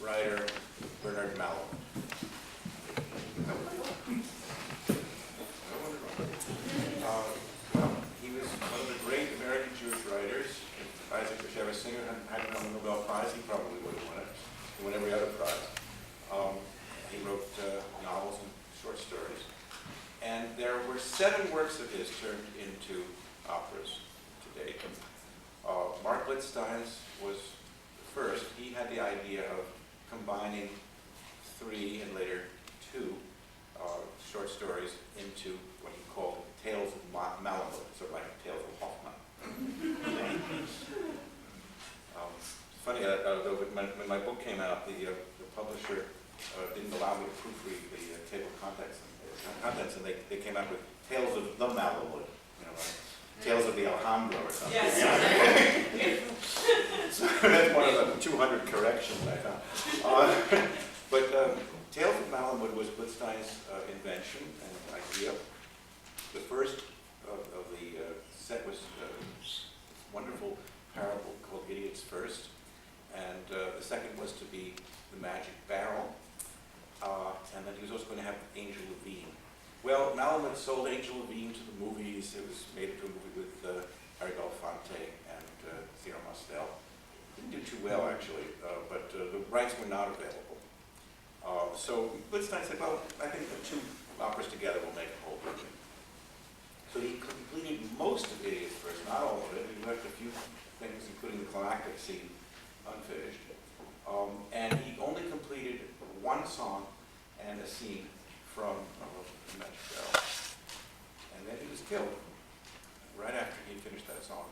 writer Leonard. He was one of the great American Jewish writers. If Isaac Bashevis Singer hadn't won the Nobel Prize, he probably would have won it. He won every other prize. He wrote novels and short stories. And there were 7 works of his turned into operas to date. Marc Blitzstein's was the first. He had the idea of combining 3 and later 2 short stories into what he called Tales of Malamud, sort of like Tales of Hoffman. Funny, though, when my book came out, the publisher didn't allow me to proofread the table of contents, and they came out with Tales of the Malamud, you know, like Tales of the Alhambra or something. Yes. So that's one of the 200 corrections I found. But Tales of Malamud was Blitzstein's invention and idea. The first of the set was a wonderful parable called Idiots First, and the second was to be The Magic Barrel, and then he was also going to have Angel Levine. Well, Malamud sold Angel Levine to the movies. It was made into a movie with Harry Belafonte and Zero Mostel. Didn't do too well, actually, but the rights were not available. So Blitzstein said, well, I think the 2 operas together will make a whole movie. So he completed most of Idiots First, not all of it. He left a few things, including the climactic scene, unfinished. And he only completed 1 song and a scene from The Magic Barrel. And then he was killed right after he finished that song,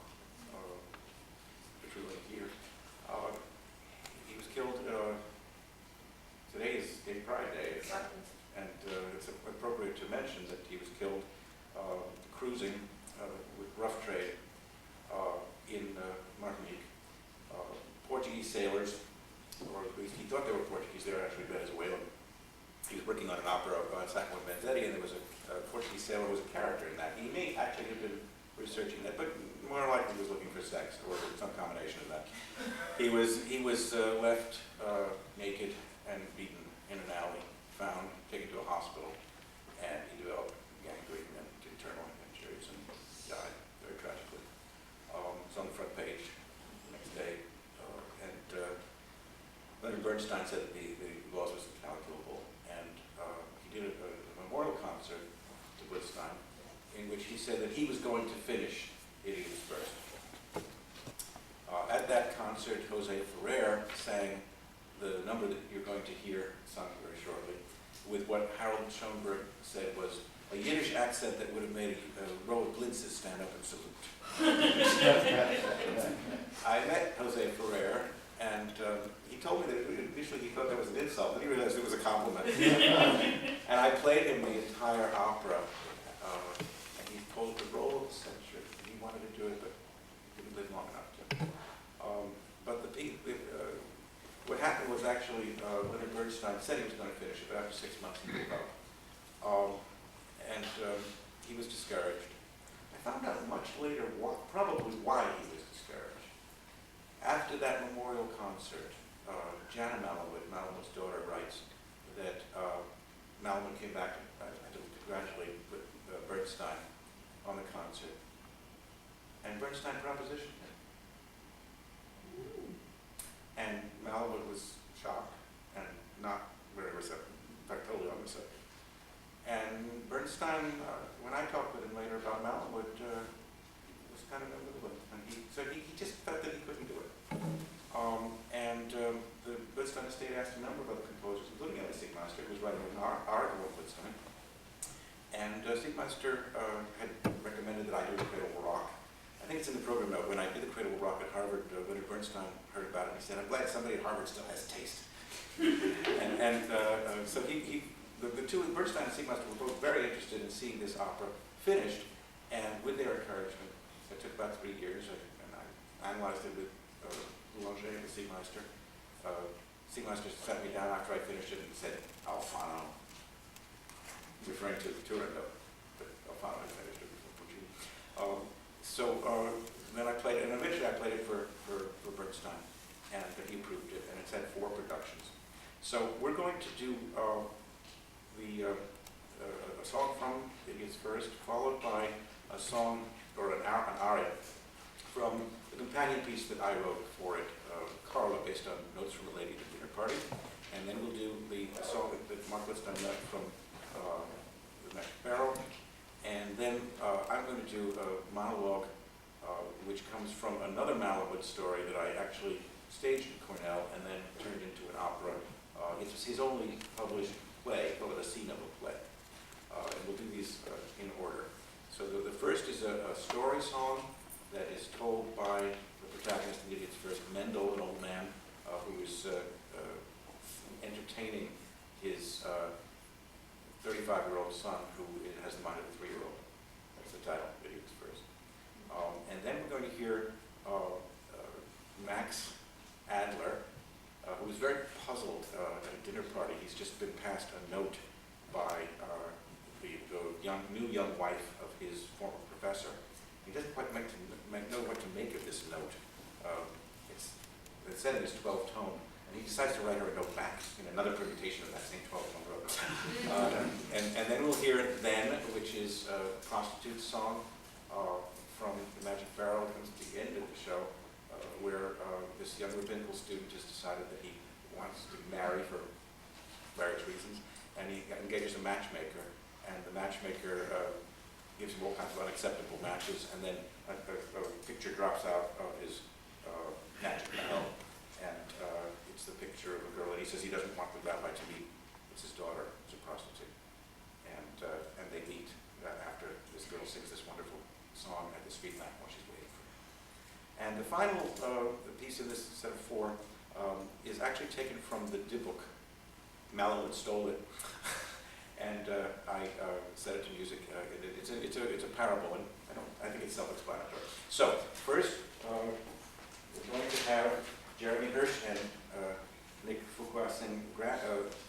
which was like here. He was killed. Today is Gay Pride Day, and it's appropriate to mention that he was killed cruising with rough trade in Martinique. Portuguese sailors, or at least he thought they were Portuguese, they were actually Venezuelan. He was working on an opera of Sacco and Vanzetti, and there was a Portuguese sailor who was a character in that. He may actually have been researching that, but more likely he was looking for sex, or some combination of that. He was left naked and beaten in an alley, found, taken to a hospital, and he developed gangrene and internal injuries and died very tragically. It's on the front page the next day. Leonard Bernstein said that the loss was incalculable, and he did a memorial concert to Blitzstein in which he said that he was going to finish Idiots First. At that concert, Jose Ferrer sang the number that you're going to hear sung very shortly, with what Harold Schoenberg said was a Yiddish accent that would have made a row of blintzes stand up and salute. I met Jose Ferrer, and he told me that initially he thought that was an insult, then he realized it was a compliment. And I played him the entire opera, and he pulled the roll of the century. He wanted to do it, but he didn't live long enough to. But what happened was actually Leonard Bernstein said he was going to finish it, but after 6 months he gave up. And he was discouraged. I found out much later probably why he was discouraged. After that memorial concert, Jana Malamud, Malamud's daughter, writes that Malamud came back to congratulate Bernstein on the concert. And Bernstein propositioned him. And Malamud was shocked and not very receptive, in fact, totally on the subject. And Bernstein, when I talked with him later about Malamud, was kind of ambivalent. And he said he just felt that he couldn't do it. The Blitzstein estate asked a number of other composers, including Ellie Siegmeister, who was writing an article on Blitzstein. And Siegmeister had recommended that I do the Cradle Will Rock. I think it's in the program note. When I did the Cradle Will Rock at Harvard, Leonard Bernstein heard about it and he said, I'm glad somebody at Harvard still has taste. So the two, Bernstein and Siegmeister, were both very interested in seeing this opera finished, and with their encouragement, it took about 3 years, and I analyzed it with Boulanger and Siegmeister. Siegmeister sat me down after I finished it and said, Alfano, referring to the Turandot, but Alfano had finished it before Puccini. Then I played it, and eventually I played it for Bernstein, and he approved it, and it it's had 4 productions. So we're going to do a song from Idiots First, followed by a song, or an aria, from the companion piece that I wrote for it, KARLA, based on Notes from a Lady at a Dinner Party. And then we'll do the song that Marc Blitzstein left from The Magic Barrel. And then I'm going to do a monologue which comes from another Malamud story that I actually staged at Cornell and then turned into an opera. It's his only published play, called it a scene of a play. And we'll do these in order. So the first is a story song that is told by the protagonist in Idiots First, Mendel, an old man who is entertaining his 35-year-old son who has the mind of a 3-year-old. That's the title, Idiots First. And then we're going to hear Max Adler, who was very puzzled at a dinner party. He's just been passed a note by the new young wife of his former professor. He doesn't quite know what to make of this note. It's said in his 12 tone, and he decides to write her a note back in another permutation of that same 12-tone note. And then we'll hear Then, which is a prostitute song from The Magic Barrel. It comes at the end of the show, where this young rabbinical student has decided that he wants to marry for various reasons, and he engages a matchmaker, and the matchmaker gives him all kinds of unacceptable matches, and then a picture drops out of his magic barrel, and it's the picture of a girl, and he says he doesn't want the rabbi to meet. It's his daughter, who's a prostitute, and they meet after this girl sings this wonderful song at the street lamp while she's waiting for him. And the final the piece in this set of 4 is actually taken from the Bourque. Malamud stole it, and I set it to music. It's a parable, and I think it's self-explanatory. So first, we're going to have Jeremy Hirsch and Nick Fuqua sing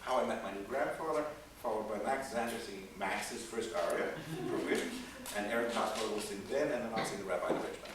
How I Met My New Grandfather, followed by Max Zander singing Max's first aria, and Aaron Cosmo will sing Then, and then I'll sing the Rabbi in the Richmond.